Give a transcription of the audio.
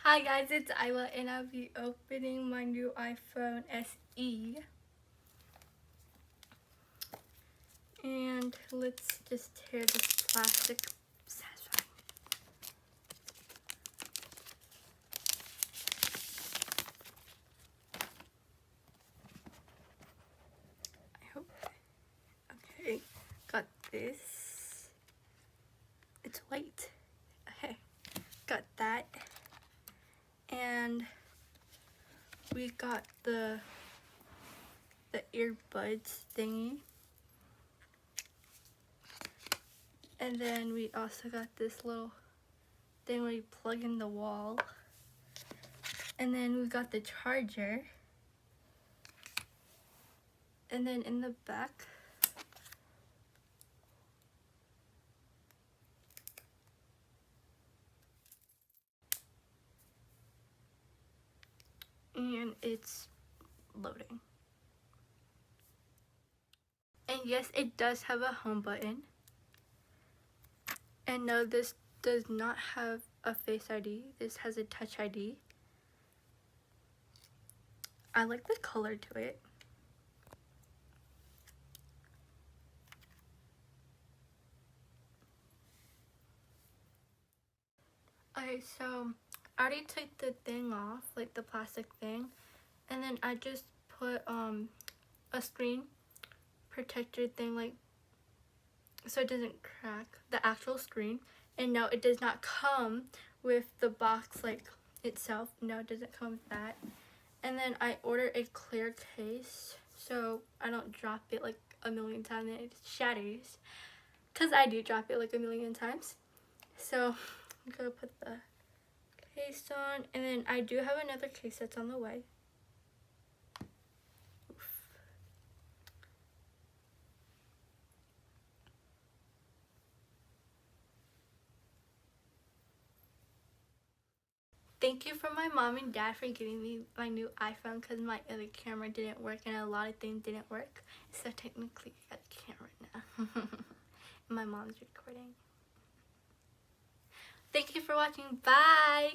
Hi guys, it's Ayla and I'll be opening my new iPhone SE. And let's just tear this plastic. I hope. Okay, got this. It's white. Okay, got that. And we got the earbuds thingy. And then we also got this little thing where you plug in the wall. And then we got the charger. And then in the back, and it's loading. And yes, it does have a home button. And no, this does not have a Face ID. This has a Touch ID. I like the color to it. Okay, so I already took the thing off, like the plastic thing. And then I just put a screen protector thing, like, so it doesn't crack the actual screen. And no, it does not come with the box like itself. No, it doesn't come with that. And then I ordered a clear case so I don't drop it like a million times and it shatters, because I do drop it like a million times. So I'm gonna put the case on, and then I do have another case that's on the way. Thank you for my mom and dad for getting me my new iPhone, because my other camera didn't work and a lot of things didn't work. So technically I got a camera now. My mom's recording. Thank you for watching. Bye!